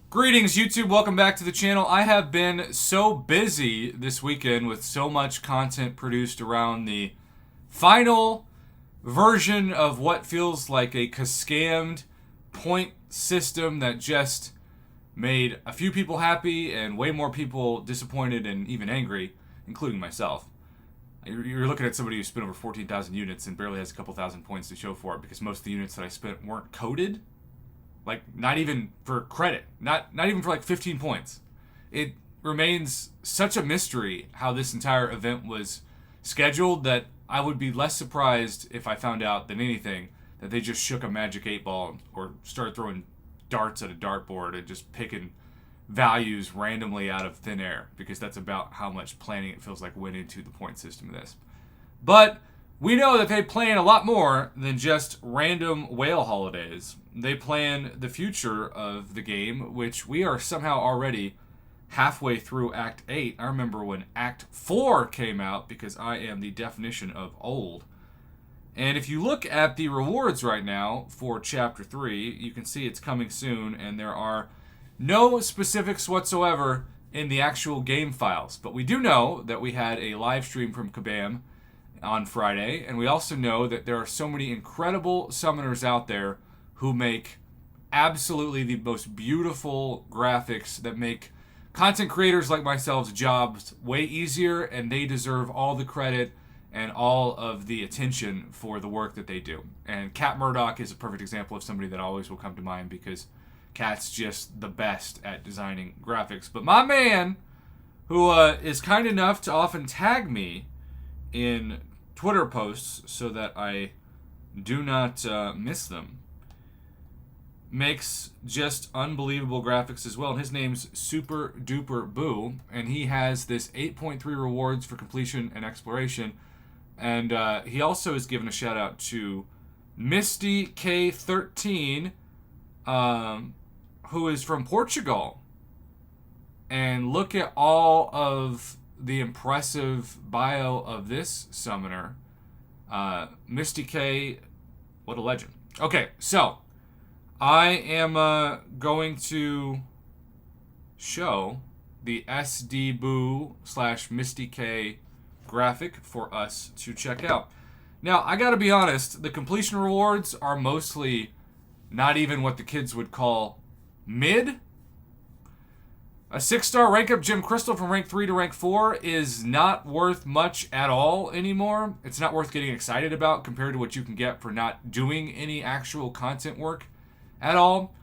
Greetings, YouTube. Welcome back to the channel. I have been so busy this weekend with so much content produced around the final version of what feels like a scammed point system that just made a few people happy and way more people disappointed and even angry, including myself. You're looking at somebody who spent over 14,000 units and barely has a couple thousand points to show for it because most of the units that I spent weren't coded. Like, not even for credit. Not even for like 15 points. It remains such a mystery how this entire event was scheduled that I would be less surprised if I found out than anything that they just shook a magic 8-ball or started throwing darts at a dartboard and just picking values randomly out of thin air, because that's about how much planning it feels like went into the point system of this. But we know that they plan a lot more than just random whale holidays. They plan the future of the game, which we are somehow already halfway through Act 8. I remember when Act 4 came out, because I am the definition of old. And if you look at the rewards right now for Chapter 3, you can see it's coming soon, and there are no specifics whatsoever in the actual game files. But we do know that we had a live stream from Kabam on Friday, and we also know that there are so many incredible summoners out there who make absolutely the most beautiful graphics that make content creators like myself's jobs way easier, and they deserve all the credit and all of the attention for the work that they do. And Cat Murdoch is a perfect example of somebody that always will come to mind, because Cat's just the best at designing graphics. But my man, who is kind enough to often tag me in Twitter posts so that I do not miss them, makes just unbelievable graphics as well. And his name's Super Duper Boo, and he has this 8.3 rewards for completion and exploration. And he also is given a shout out to Misty K13, who is from Portugal. And look at all of the impressive bio of this summoner. Misty K, what a legend. Okay, so I am going to show the SD Boo / Misty K graphic for us to check out. Now, I gotta be honest, the completion rewards are mostly not even what the kids would call mid. A 6-star rank up gem crystal from rank 3 to rank 4 is not worth much at all anymore. It's not worth getting excited about compared to what you can get for not doing any actual content work at all.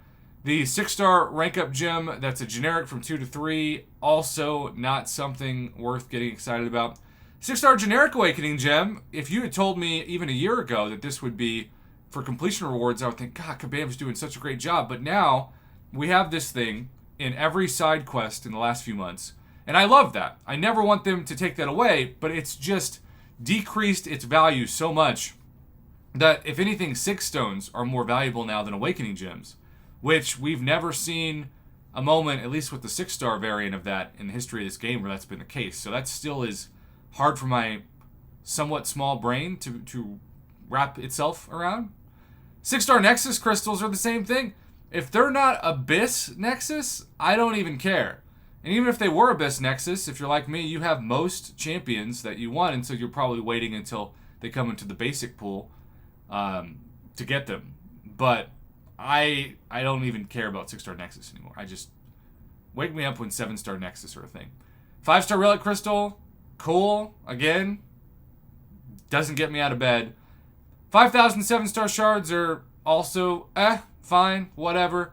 The 6-star rank up gem that's a generic from 2 to 3, also not something worth getting excited about. 6-star generic awakening gem, if you had told me even a year ago that this would be for completion rewards, I would think, God, Kabam's doing such a great job. But now we have this thing in every side quest in the last few months, and I love that. I never want them to take that away, but it's just decreased its value so much that, if anything, 6 stones are more valuable now than awakening gems, which we've never seen a moment, at least with the 6-star variant of that, in the history of this game where that's been the case. So that still is hard for my somewhat small brain to wrap itself around. 6-star Nexus crystals are the same thing. If they're not Abyss Nexus, I don't even care. And even if they were Abyss Nexus, if you're like me, you have most champions that you want, and so you're probably waiting until they come into the basic pool to get them. But I don't even care about 6-star Nexus anymore. I just, wake me up when 7-star Nexus are a thing. 5-star Relic Crystal, cool. Again, doesn't get me out of bed. 5,000 7-star shards are also fine, whatever.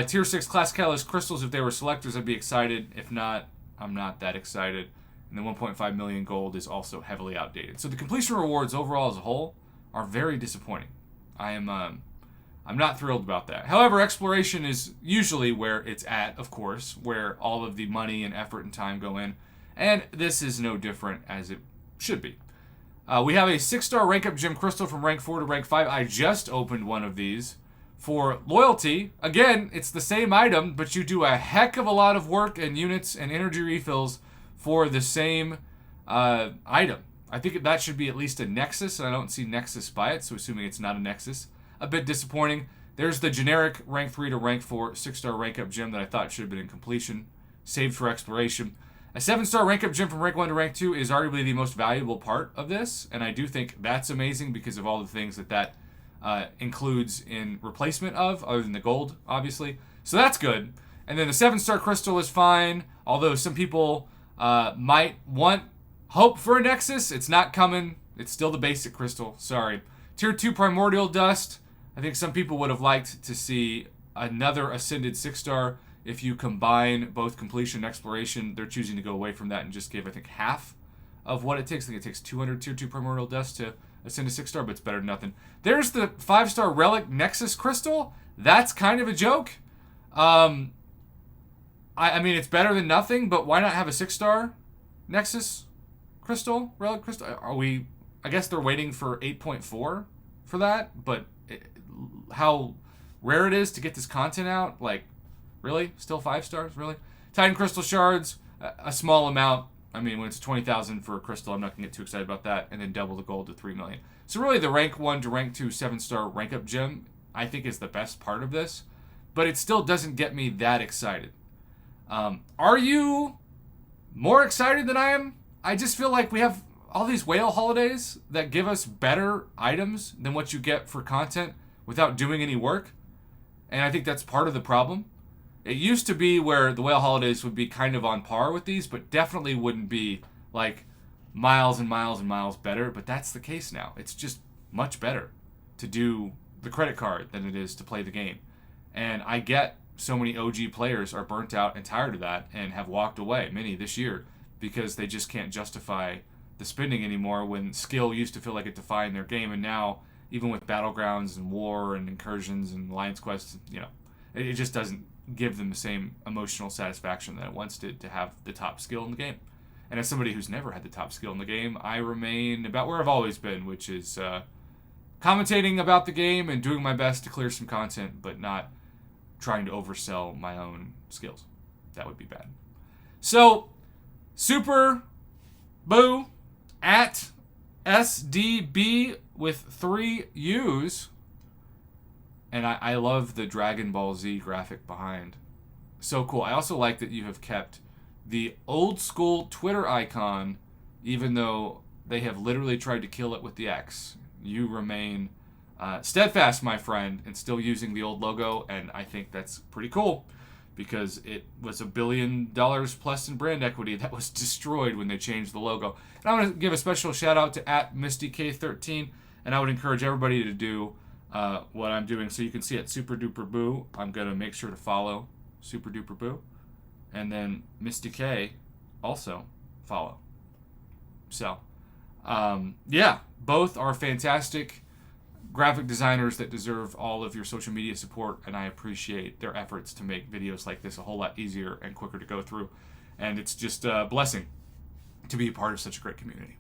Tier 6 Class Catalyst Crystals, if they were selectors, I'd be excited. If not, I'm not that excited. And the 1.5 million gold is also heavily outdated. So the completion rewards overall as a whole are very disappointing. I'm not thrilled about that. However, exploration is usually where it's at, of course, where all of the money and effort and time go in. And this is no different, as it should be. We have a 6-star rank up gem crystal from rank 4 to rank 5. I just opened one of these for loyalty. Again, it's the same item, but you do a heck of a lot of work and units and energy refills for the same item. I think that should be at least a Nexus, and I don't see Nexus by it, so assuming it's not a Nexus. A bit disappointing. There's the generic rank 3 to rank 4 6-star rank up gem that I thought should have been in completion, saved for exploration. A 7-star rank up gem from rank 1 to rank 2 is arguably the most valuable part of this, and I do think that's amazing because of all the things that includes in replacement of, other than the gold, obviously. So that's good. And then the 7-star crystal is fine, although some people might hope for a Nexus. It's not coming. It's still the basic crystal. Sorry. Tier 2 primordial dust. I think some people would have liked to see another ascended 6-star. If you combine both completion and exploration, they're choosing to go away from that and just give, I think, half of what it takes. I think it takes 200 tier 2 primordial dust to ascend a 6-star, but it's better than nothing. There's the 5-star relic Nexus crystal. That's kind of a joke. I mean, it's better than nothing, but why not have a 6-star Nexus crystal, relic crystal? I guess they're waiting for 8.4 for that, but how rare it is to get this content out, like, really? Still 5 stars? Really? Titan crystal shards, a small amount. I mean, when it's 20,000 for a crystal, I'm not going to get too excited about that. And then double the gold to 3 million. So really the rank 1 to rank 2 7-star rank up gem, I think, is the best part of this. But it still doesn't get me that excited. Are you more excited than I am? I just feel like we have all these whale holidays that give us better items than what you get for content without doing any work. And I think that's part of the problem. It used to be where the whale holidays would be kind of on par with these, but definitely wouldn't be like miles and miles and miles better. But that's the case now. It's just much better to do the credit card than it is to play the game. And I get so many OG players are burnt out and tired of that and have walked away, many this year, because they just can't justify the spending anymore when skill used to feel like it defined their game. And now, even with Battlegrounds and War and Incursions and Alliance Quests, it just doesn't give them the same emotional satisfaction that it once did to have the top skill in the game. And as somebody who's never had the top skill in the game, I remain about where I've always been, which is commentating about the game and doing my best to clear some content, but not trying to oversell my own skills. That would be bad. So, Super Boo at SDB with 3 U's. And I love the Dragon Ball Z graphic behind. So cool. I also like that you have kept the old school Twitter icon, even though they have literally tried to kill it with the X. You remain steadfast, my friend, and still using the old logo, and I think that's pretty cool because it was $1 billion plus in brand equity that was destroyed when they changed the logo. And I want to give a special shout out to @MistyK13, and I would encourage everybody to do what I'm doing. So you can see at Super Duper Boo, I'm going to make sure to follow Super Duper Boo. And then Misty K also follow. So, yeah, both are fantastic graphic designers that deserve all of your social media support, and I appreciate their efforts to make videos like this a whole lot easier and quicker to go through. And it's just a blessing to be a part of such a great community.